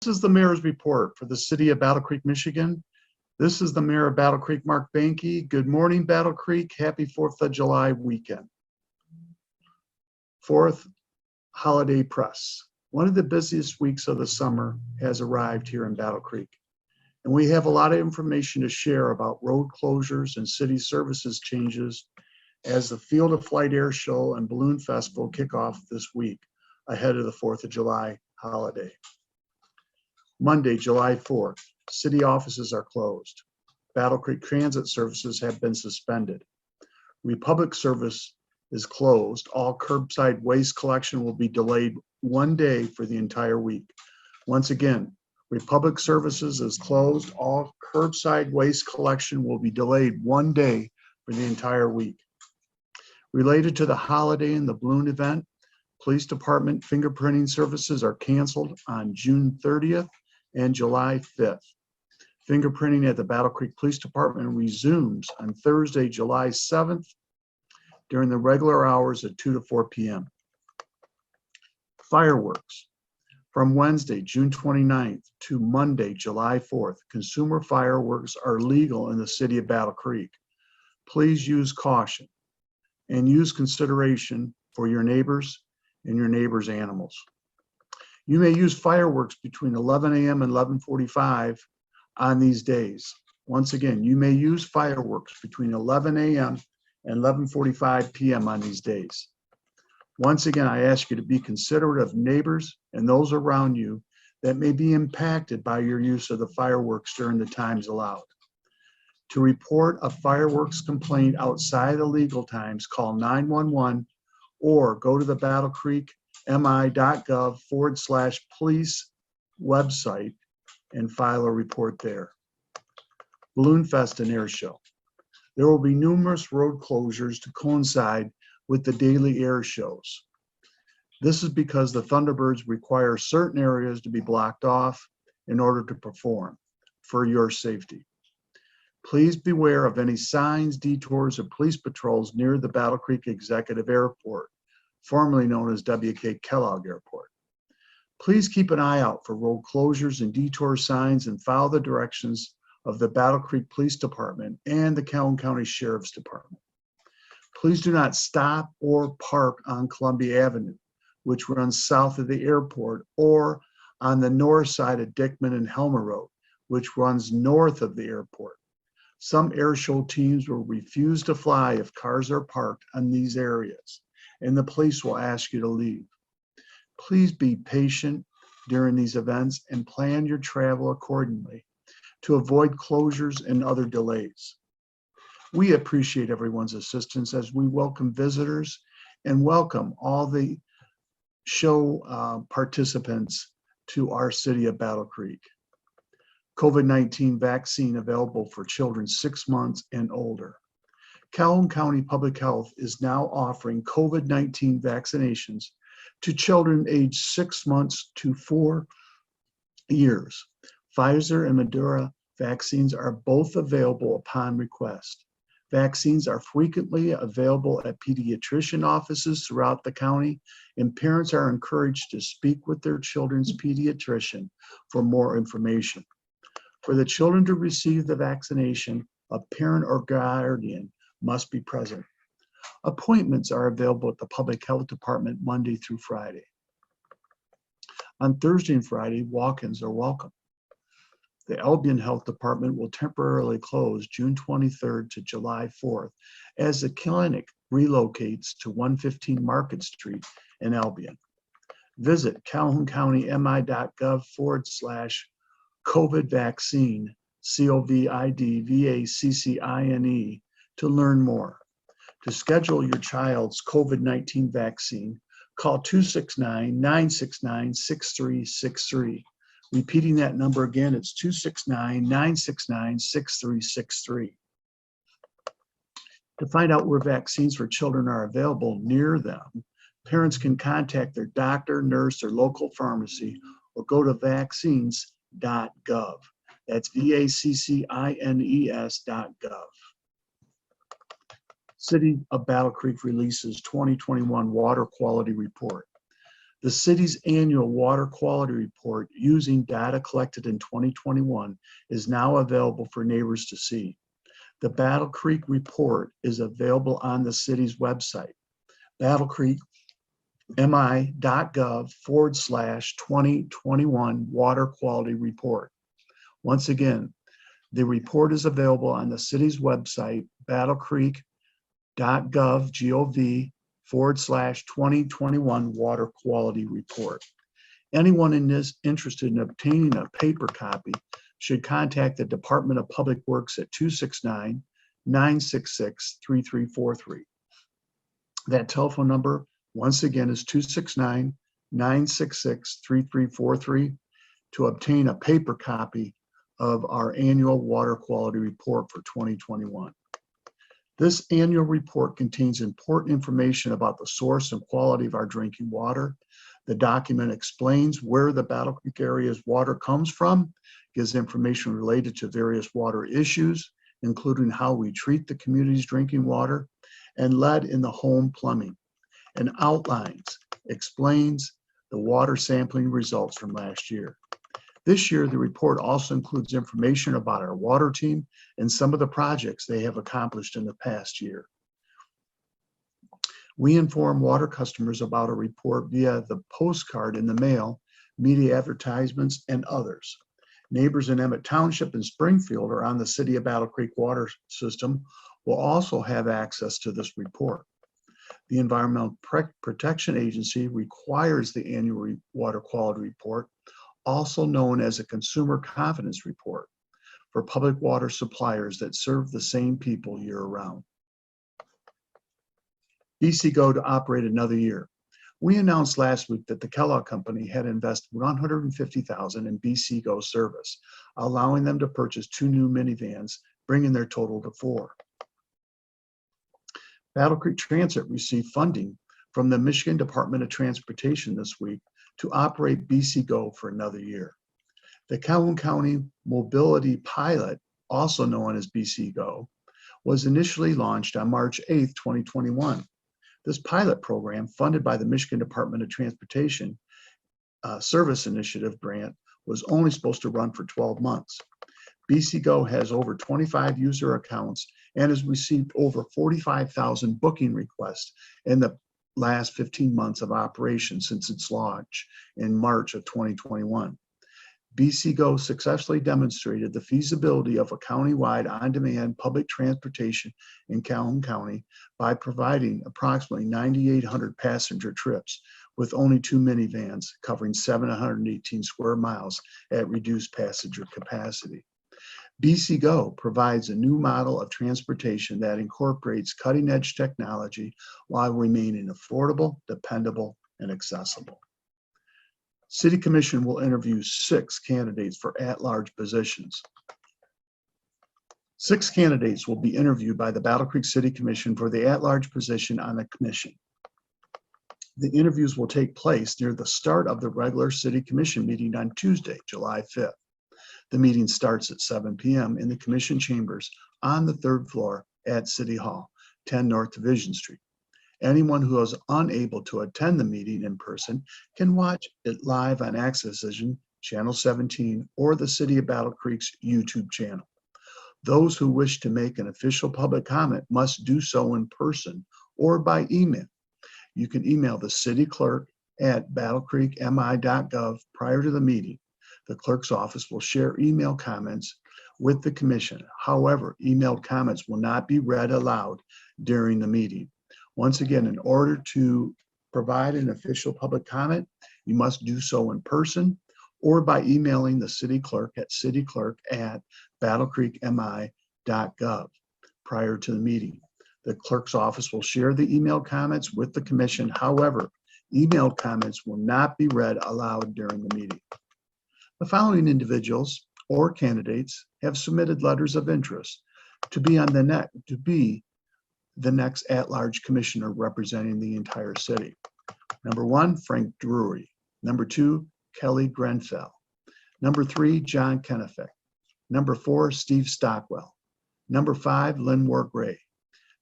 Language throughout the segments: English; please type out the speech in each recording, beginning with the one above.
This is the mayor's report for the city of Battle Creek, Michigan. This is the mayor of Battle Creek, Mark Behnke. Good morning, Battle Creek. Happy 4th of July weekend. 4th holiday press. One of the busiest weeks of the summer has arrived here in Battle Creek. And we have a lot of information to share about road closures and city services changes as the Field of Flight Air Show and Balloon Festival kick off this week ahead of the 4th of July holiday. Monday, July 4th, city offices are closed. Battle Creek transit services have been suspended. Republic service is closed. All curbside waste collection will be delayed 1 day for the entire week. Once again, Republic services is closed. All curbside waste collection will be delayed 1 day for the entire week. Related to the holiday and the balloon event, police department fingerprinting services are canceled on June 30th and July 5th. Fingerprinting at the Battle Creek Police Department resumes on Thursday, July 7th during the regular hours at 2 to 4 p.m. Fireworks. From Wednesday, June 29th to Monday, July 4th, consumer fireworks are legal in the city of Battle Creek. Please use caution and use consideration for your neighbors and your neighbors' animals. You may use fireworks between 11 a.m. and 11:45 on these days. Once again, you may use fireworks between 11 a.m. and 11:45 p.m. on these days. Once again, I ask you to be considerate of neighbors and those around you that may be impacted by your use of the fireworks during the times allowed. To report a fireworks complaint outside of legal times, call 911 or go to the Battle Creek mi.gov/police website and file a report there. Balloon Fest and Air Show. There will be numerous road closures to coincide with the daily air shows. This is because the Thunderbirds require certain areas to be blocked off in order to perform for your safety. Please beware of any signs, detours, or police patrols near the Battle Creek Executive Airport, formerly known as W.K. Kellogg Airport. Please keep an eye out for road closures and detour signs and follow the directions of the Battle Creek Police Department and the Calhoun County Sheriff's Department. Please do not stop or park on Columbia Avenue, which runs south of the airport, or on the north side of Dickman and Helmer Road, which runs north of the airport. Some air show teams will refuse to fly if cars are parked on these areas, and the police will ask you to leave. Please be patient during these events and plan your travel accordingly to avoid closures and other delays. We appreciate everyone's assistance as we welcome visitors and welcome all the show participants to our city of Battle Creek. COVID-19 vaccine available for children 6 months and older. Calhoun County Public Health is now offering COVID-19 vaccinations to children aged 6 months to 4 years. Pfizer and Moderna vaccines are both available upon request. Vaccines are frequently available at pediatrician offices throughout the county, and parents are encouraged to speak with their children's pediatrician for more information. For the children to receive the vaccination, a parent or guardian must be present. Appointments are available at the Public Health Department Monday through Friday. On Thursday and Friday, walk-ins are welcome. The Albion Health Department will temporarily close June 23rd to July 4th as the clinic relocates to 115 Market Street in Albion. Visit calhouncountymi.gov/COVID vaccine, COVID-VACCINE, to learn more. To schedule your child's COVID-19 vaccine, call 269-969-6363. Repeating that number again, it's 269-969-6363. To find out where vaccines for children are available near them, parents can contact their doctor, nurse, or local pharmacy, or go to vaccines.gov. That's VACCINES.gov. City of Battle Creek releases 2021 water quality report. The city's annual water quality report using data collected in 2021 is now available for neighbors to see. The Battle Creek report is available on the city's website, battlecreekmi.gov/2021 water quality report. Once again, the report is available on the city's website, battlecreek.gov/2021 water quality report. Anyone interested in obtaining a paper copy should contact the Department of Public Works at 269-966-3343. That telephone number, once again, is 269-966-3343 to obtain a paper copy of our annual water quality report for 2021. This annual report contains important information about the source and quality of our drinking water. The document explains where the Battle Creek area's water comes from, gives information related to various water issues, including how we treat the community's drinking water, and lead in the home plumbing, and explains the water sampling results from last year. This year, the report also includes information about our water team and some of the projects they have accomplished in the past year. We inform water customers about a report via the postcard in the mail, media advertisements, and others. Neighbors in Emmett Township and Springfield or on the City of Battle Creek water system will also have access to this report. The Environmental Protection Agency requires the annual water quality report, also known as a Consumer Confidence Report, for public water suppliers that serve the same people year-round. BCGo to operate another year. We announced last week that the Kellogg Company had invested $150,000 in BCGo service, allowing them to purchase 2 new minivans, bringing their total to 4. Battle Creek Transit received funding from the Michigan Department of Transportation this week to operate BCGo for another year. The Calhoun County Mobility Pilot, also known as BCGo, was initially launched on March 8, 2021. This pilot program, funded by the Michigan Department of Transportation Service Initiative grant, was only supposed to run for 12 months. BCGo has over 25 user accounts and has received over 45,000 booking requests in the last 15 months of operation since its launch in March of 2021. BCGo successfully demonstrated the feasibility of a countywide on-demand public transportation in Calhoun County by providing approximately 9,800 passenger trips with only 2 minivans covering 718 square miles at reduced passenger capacity. BCGo provides a new model of transportation that incorporates cutting-edge technology while remaining affordable, dependable, and accessible. City Commission will interview 6 candidates for at-large positions. 6 candidates will be interviewed by the Battle Creek City Commission for the at-large position on the commission. The interviews will take place near the start of the regular City Commission meeting on Tuesday, July 5th. The meeting starts at 7 p.m. in the Commission chambers on the 3rd floor at City Hall, 10 North Division Street. Anyone who is unable to attend the meeting in person can watch it live on Access Vision, Channel 17, or the City of Battle Creek's YouTube channel. Those who wish to make an official public comment must do so in person or by email. You can email the city clerk at battlecreekmi.gov prior to the meeting. The clerk's office will share email comments with the commission. However, emailed comments will not be read aloud during the meeting. Once again, in order to provide an official public comment, you must do so in person or by emailing the city clerk at cityclerk@battlecreekmi.gov prior to the meeting. The clerk's office will share the email comments with the commission. However, emailed comments will not be read aloud during the meeting. The following individuals or candidates have submitted letters of interest to be the next at-large commissioner representing the entire city. Number 1, Frank Drury. Number 2, Kelly Grenfell. Number 3, John Kennefick. Number 4, Steve Stockwell. Number 5, Lynn Gray.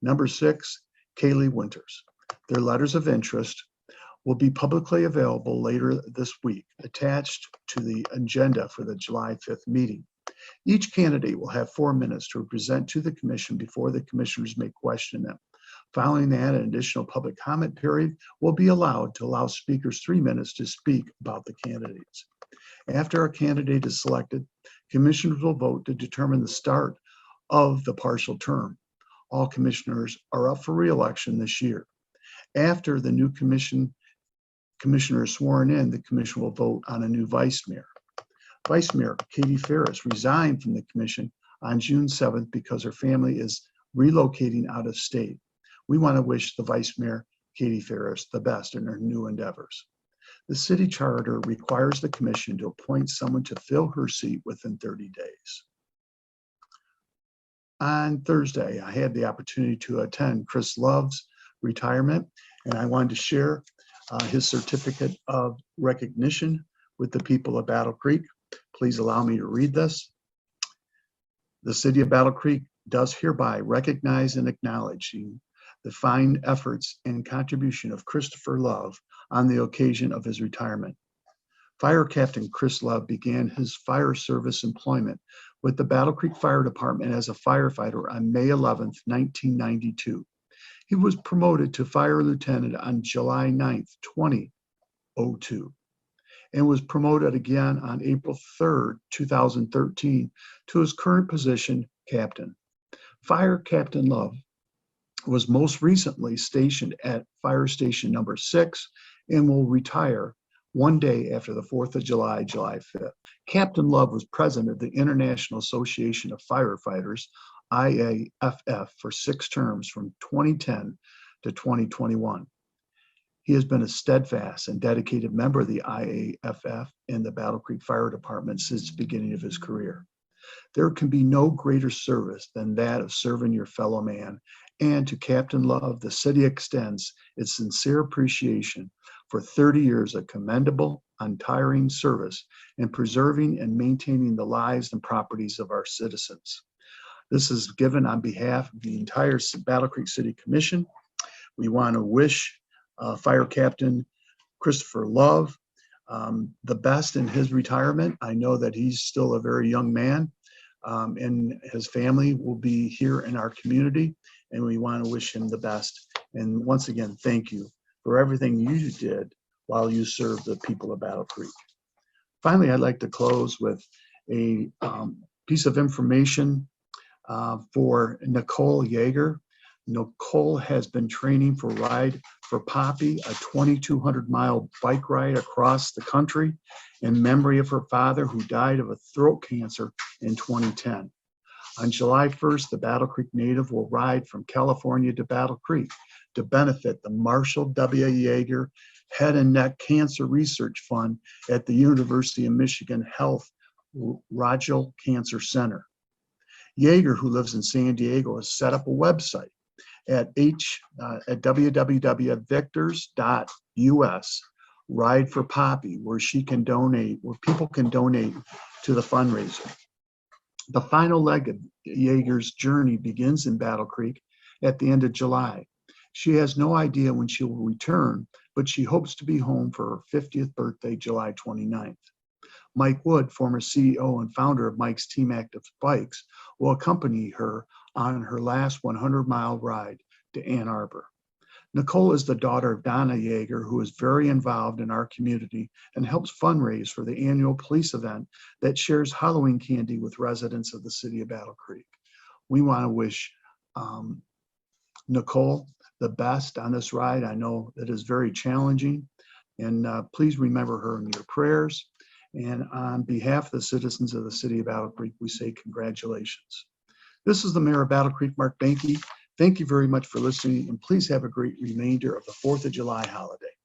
Number 6, Kaylee Winters. Their letters of interest will be publicly available later this week, attached to the agenda for the July 5th meeting. Each candidate will have 4 minutes to present to the commission before the commissioners may question them. Following that, an additional public comment period will be allowed to allow speakers 3 minutes to speak about the candidates. After a candidate is selected, commissioners will vote to determine the start of the partial term. All commissioners are up for re-election this year. After the new commissioner is sworn in, the commission will vote on a new vice mayor. Vice Mayor Katie Ferris resigned from the commission on June 7th because her family is relocating out of state. We want to wish the Vice Mayor Katie Ferris the best in her new endeavors. The city charter requires the commission to appoint someone to fill her seat within 30 days. On Thursday, I had the opportunity to attend Chris Love's retirement, and I wanted to share his certificate of recognition with the people of Battle Creek. Please allow me to read this. The city of Battle Creek does hereby recognize and acknowledge the fine efforts and contribution of Christopher Love on the occasion of his retirement. Fire Captain Chris Love began his fire service employment with the Battle Creek Fire Department as a firefighter on May 11th, 1992. He was promoted to fire lieutenant on July 9th, 2002, and was promoted again on April 3rd, 2013 to his current position, captain. Fire Captain Love was most recently stationed at Fire Station number 6 and will retire one day after the 4th of July, July 5th. Captain Love was president of the International Association of Firefighters, IAFF, for 6 terms from 2010 to 2021. He has been a steadfast and dedicated member of the IAFF and the Battle Creek Fire Department since the beginning of his career. There can be no greater service than that of serving your fellow man, and to Captain Love, the city extends its sincere appreciation for 30 years of commendable, untiring service in preserving and maintaining the lives and properties of our citizens. This is given on behalf of the entire Battle Creek City Commission. We want to wish Fire Captain Christopher Love the best in his retirement. I know that he's still a very young man, and his family will be here in our community, and we want to wish him the best. And once again, thank you for everything you did while you served the people of Battle Creek. Finally, I'd like to close with a piece of information for Nicole Jaeger. Nicole has been training for Ride for Poppy, a 2,200-mile bike ride across the country in memory of her father, who died of a throat cancer in 2010. On July 1st, the Battle Creek native will ride from California to Battle Creek to benefit the Marshall W. Jaeger Head and Neck Cancer Research Fund at the University of Michigan Health Rogel Cancer Center. Jaeger, who lives in San Diego, has set up a website at www.victors.us, Ride for Poppy, where people can donate to the fundraiser. The final leg of Jaeger's journey begins in Battle Creek at the end of July. She has no idea when she will return, but she hopes to be home for her 50th birthday, July 29th. Mike Wood, former CEO and founder of Mike's Team Active Bikes, will accompany her on her last 100-mile ride to Ann Arbor. Nicole is the daughter of Donna Jaeger, who is very involved in our community and helps fundraise for the annual police event that shares Halloween candy with residents of the city of Battle Creek. We want to wish Nicole the best on this ride. I know it is very challenging, and please remember her in your prayers. And on behalf of the citizens of the city of Battle Creek, we say congratulations. This is the Mayor of Battle Creek, Mark Behnke. Thank you very much for listening, and please have a great remainder of the 4th of July holiday.